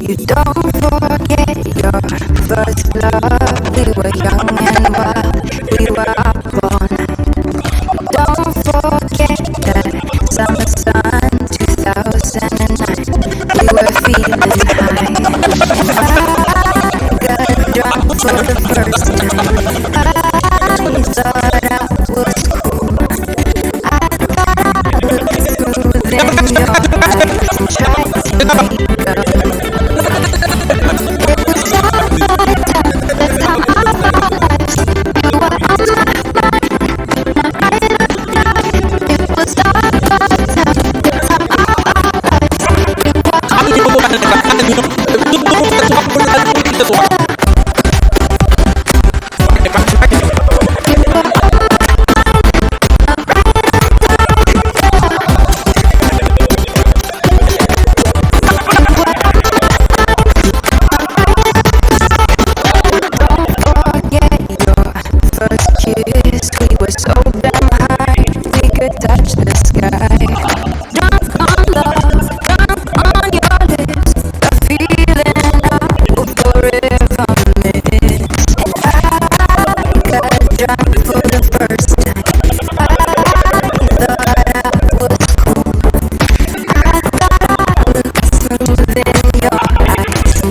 You don't forget your first love. We were young and wild, we were upborn. Don't forget that summer sun 2009. We were feeling high. I got drunk for the first time. I thought I was cool. I thought I looked smooth in your eyes and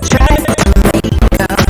tried to make up.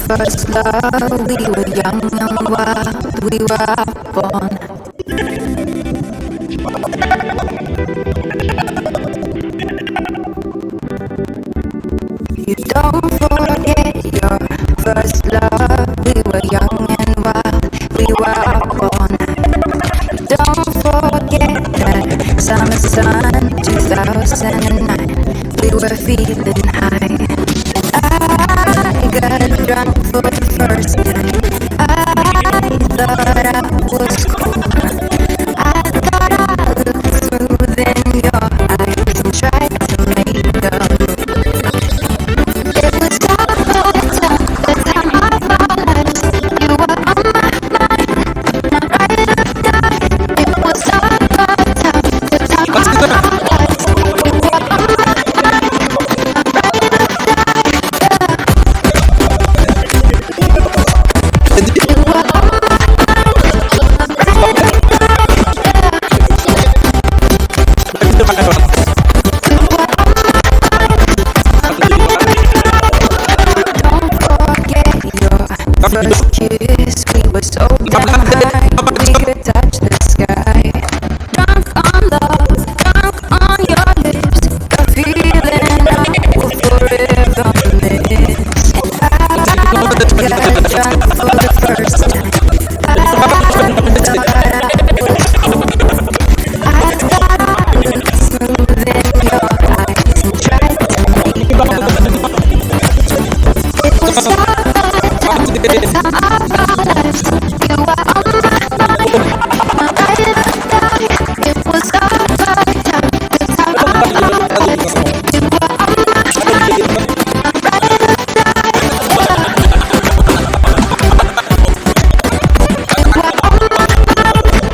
First love, we were young and wild, we were upborn. You don't forget your first love. We were young and wild, we were born. Don't forget that summer sun, 2009. We were feeling high. I got drunk for the first time. I thought I was cool. I thought I looked smooth in your eyes and tried to make a move. It was all the time of our lives. You were on my mind, my ride or die. It was all the time of our lives. You were on my mind, my ride or die. You were on my mind, my ride or first kiss, we were so damn high, we could touch the sky. Drunk on love, drunk on your lips, the feeling I will forever miss. I got drunk for the first time. I thought I was cool. I thought I looked smooth in your eyes and tried to make a move. It was all the time of our lives. You were on my mind, my ride or die. It was all the time of our lives. You were on my mind, my ride or die. You were on my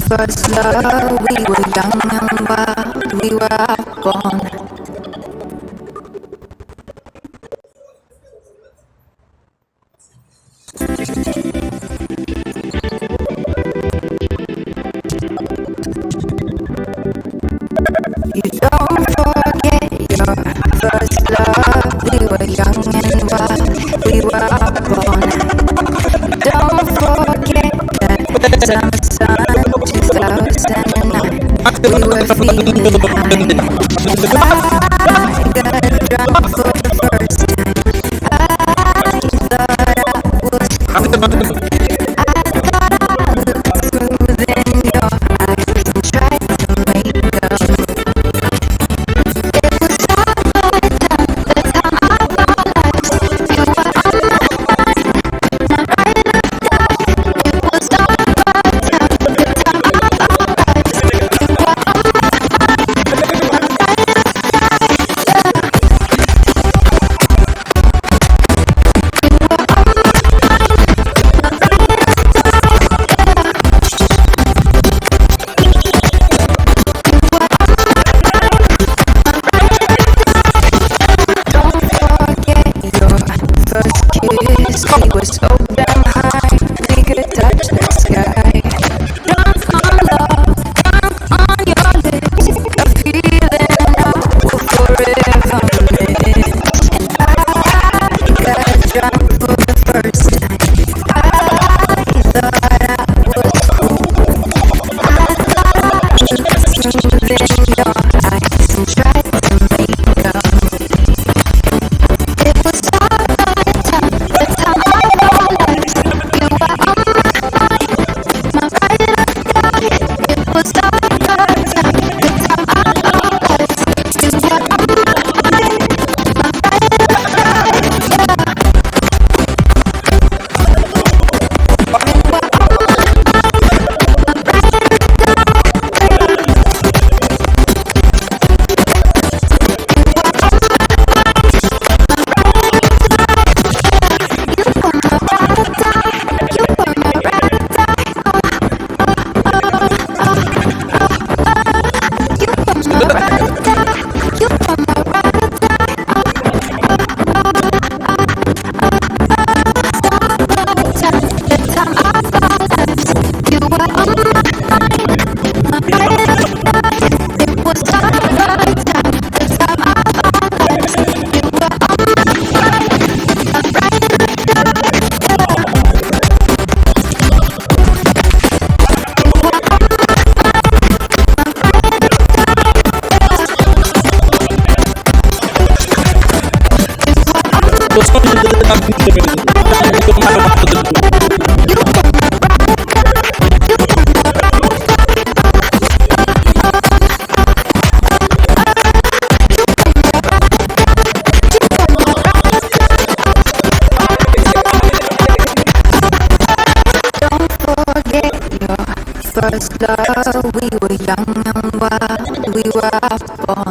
first love, we were young and wild, we were outborn. You don't forget your first love, we were young and wild, we were outborn. Don't forget that summer sun, 2009. We were feeling high. I got drunk for the first time. I thought I was cool. I thought I looked smooth in your eyes and tried to make a move. It was all the time of our lives. You were on my mind, my ride or die. It was all the time of our lives. You were on my mind, my ride or die. You were on my mind, my Forget your first love. We were young and wild. We were born